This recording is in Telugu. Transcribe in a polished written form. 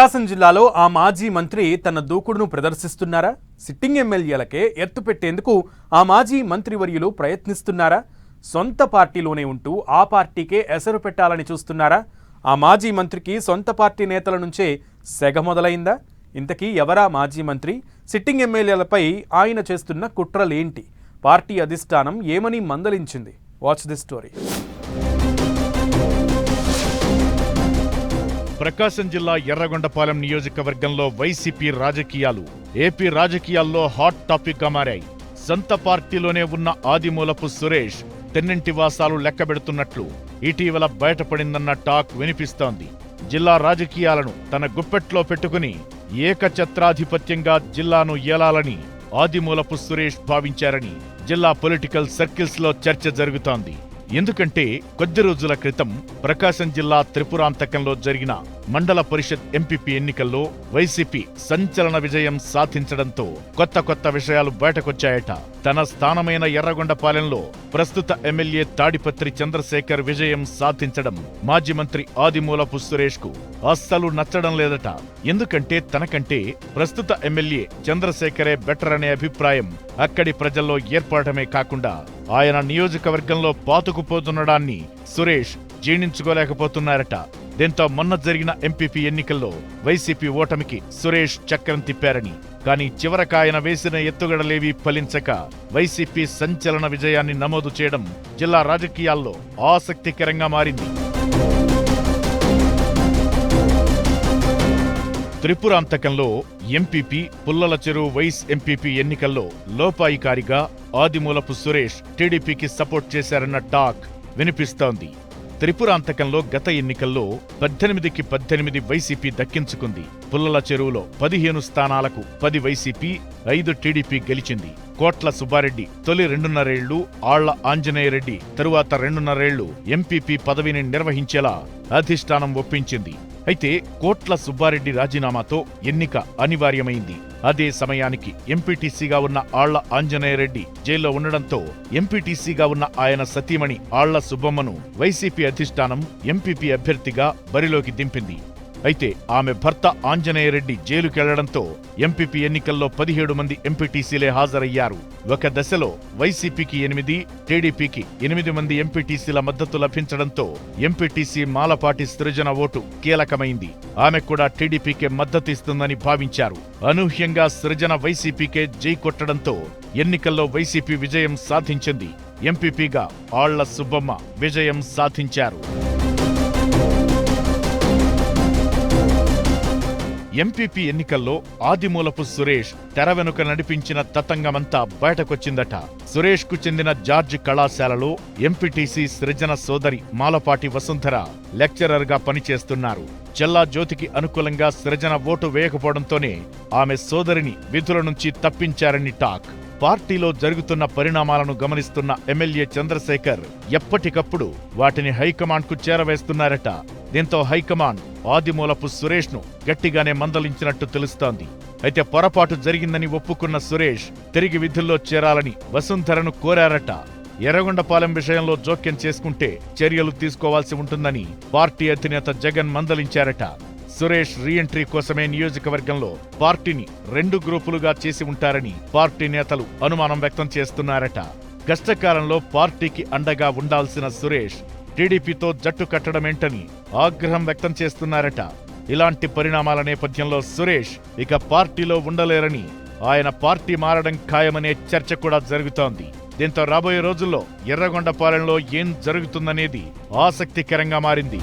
ప్రకాశం జిల్లాలో ఆ మాజీ మంత్రి తన దూకుడును ప్రదర్శిస్తున్నారా? సిట్టింగ్ ఎమ్మెల్యేలకే ఎత్తు పెట్టేందుకు ఆ మాజీ మంత్రివర్యులు ప్రయత్నిస్తున్నారా? సొంత పార్టీలోనే ఉంటూ ఆ పార్టీకే ఎసరు పెట్టాలని చూస్తున్నారా? ఆ మాజీ మంత్రికి సొంత పార్టీ నేతల నుంచే సెగ మొదలైందా? ఇంతకీ ఎవరా మాజీ మంత్రి? సిట్టింగ్ ఎమ్మెల్యేలపై ఆయన చేస్తున్న కుట్రలేంటి? పార్టీ అధిష్టానం ఏమని మందలించింది? Watch this story. ప్రకాశం జిల్లా ఎర్రగొండపాలెం నియోజకవర్గంలో వైసీపీ రాజకీయాలు ఏపీ రాజకీయాల్లో హాట్ టాపిక్ గా మారాయి. సొంత పార్టీలోనే ఉన్న ఆదిమూలపు సురేష్ తెన్నింటి వాసాలు లెక్కబెడుతున్నట్లు ఇటీవల బయటపడిందన్న టాక్ వినిపిస్తోంది. జిల్లా రాజకీయాలను తన గుప్పెట్లో పెట్టుకుని ఏకఛత్రాధిపత్యంగా జిల్లాను ఏలాలని ఆదిమూలపు సురేష్ భావించారని జిల్లా పొలిటికల్ సర్కిల్స్ లో చర్చ జరుగుతోంది. ఎందుకంటే కొద్ది రోజుల క్రితం ప్రకాశం జిల్లా త్రిపురాంతకంలో జరిగిన మండల పరిషత్ ఎంపీపీ ఎన్నికల్లో వైసీపీ సంచలన విజయం సాధించడంతో కొత్త విషయాలు బయటకొచ్చాయట. తన స్థానమైన ఎర్రగొండపాలెంలో ప్రస్తుత ఎమ్మెల్యే తాడిపత్రి చంద్రశేఖర్ విజయం సాధించడం మాజీ మంత్రి ఆదిమూలపు సురేష్ కు అస్సలు నచ్చడం లేదట. ఎందుకంటే తనకంటే ప్రస్తుత ఎమ్మెల్యే చంద్రశేఖరే బెటర్ అనే అభిప్రాయం అక్కడి ప్రజల్లో ఏర్పడటమే కాకుండా ఆయన నియోజకవర్గంలో పాతుకుపోతుండడాన్ని సురేష్ జీర్ణించుకోలేకపోతున్నారట. దీంతో మొన్న జరిగిన ఎంపీపీ ఎన్నికల్లో వైసీపీ ఓటమికి సురేష్ చక్రం తిప్పారని, కానీ చివరకు ఆయన వేసిన ఎత్తుగడలేవీ ఫలించక వైసీపీ సంచలన విజయాన్ని నమోదు చేయడం జిల్లా రాజకీయాల్లో ఆసక్తికరంగా మారింది. త్రిపురాంతకంలో ఎంపీపీ పుల్లల చెరువు వైస్ ఎంపీపీ ఎన్నికల్లో లోపాయికారిగా ఆదిమూలపు సురేష్ టీడీపీకి సపోర్ట్ చేశారన్న టాక్ వినిపిస్తోంది. త్రిపురాంతకంలో గత ఎన్నికల్లో 18కి 18 వైసీపీ దక్కించుకుంది. పుల్లల చెరువులో 15 స్థానాలకు 10 వైసీపీ, 5 టీడీపీ గెలిచింది. కోట్ల సుబ్బారెడ్డి తొలి 2.5 ఏళ్లు, ఆళ్ల ఆంజనేయరెడ్డి తరువాత 2.5 ఏళ్లు ఎంపీపీ పదవిని నిర్వహించేలా అధిష్టానం ఒప్పించింది. అయితే కోట్ల సుబ్బారెడ్డి రాజీనామాతో ఎన్నిక అనివార్యమైంది. అదే సమయానికి ఎంపీటీసీగా ఉన్న ఆళ్ల ఆంజనేయరెడ్డి జైల్లో ఉండడంతో ఎంపీటీసీగా ఉన్న ఆయన సతీమణి ఆళ్ల సుబ్బమ్మను వైసీపీ అధిష్టానం ఎంపీపీ అభ్యర్థిగా బరిలోకి దింపింది. అయితే ఆమె భర్త ఆంజనేయరెడ్డి జైలుకెళ్లడంతో ఎంపీపీ ఎన్నికల్లో 17 మంది ఎంపీటీసీలే హాజరయ్యారు. ఒక దశలో వైసీపీకి 8, టీడీపీకి 8 మంది ఎంపీటీసీల మద్దతు లభించడంతో ఎంపీటీసీ మాలపాటి సృజన ఓటు కీలకమైంది. ఆమె కూడా టీడీపీకే మద్దతిస్తుందని భావించారు. అనూహ్యంగా సృజన వైసీపీకే జై కొట్టడంతో ఎన్నికల్లో వైసీపీ విజయం సాధించింది. ఎంపీపీగా ఆళ్ల సుబ్బమ్మ విజయం సాధించారు. ఎంపీపీ ఎన్నికల్లో ఆదిమూలపు సురేష్ తెర వెనుక నడిపించిన తతంగమంతా బయటకొచ్చిందట. సురేష్ కు చెందిన జార్జ్ కళాశాలలో ఎంపీటీసీ సృజన సోదరి మాలపాటి వసుంధర లెక్చరర్ గా పనిచేస్తున్నారు. చెల్లా జ్యోతికి అనుకూలంగా సృజన ఓటు వేయకపోవడంతోనే ఆమె సోదరిని విధుల నుంచి తప్పించారని టాక్. పార్టీలో జరుగుతున్న పరిణామాలను గమనిస్తున్న ఎమ్మెల్యే చంద్రశేఖర్ ఎప్పటికప్పుడు వాటిని హైకమాండ్ కు చేరవేస్తున్నారట. దీంతో హైకమాండ్ ఆదిమూలపు సురేష్ ను గట్టిగానే మందలించినట్టు తెలుస్తోంది. అయితే పొరపాటు జరిగిందని ఒప్పుకున్న సురేష్ తిరిగి విధుల్లో చేరాలని వసుంధరను కోరారట. ఎర్రగొండపాలెం విషయంలో జోక్యం చేసుకుంటే చర్యలు తీసుకోవాల్సి ఉంటుందని పార్టీ అధినేత జగన్ మందలించారట. సురేష్ రీఎంట్రీ కోసమే నియోజకవర్గంలో పార్టీని 2 గ్రూపులుగా చేసి ఉంటారని పార్టీ నేతలు అనుమానం వ్యక్తం చేస్తున్నారట. కష్టకాలంలో పార్టీకి అండగా ఉండాల్సిన సురేష్ టీడీపీతో జట్టు కట్టడమేంటని ఆగ్రహం వ్యక్తం చేస్తున్నారట. ఇలాంటి పరిణామాల నేపథ్యంలో సురేష్ ఇక పార్టీలో ఉండలేరని, ఆయన పార్టీ మారడం ఖాయమనే చర్చ కూడా జరుగుతోంది. దీంతో రాబోయే రోజుల్లో ఎర్రగొండపాలెంలో ఏం జరుగుతుందనేది ఆసక్తికరంగా మారింది.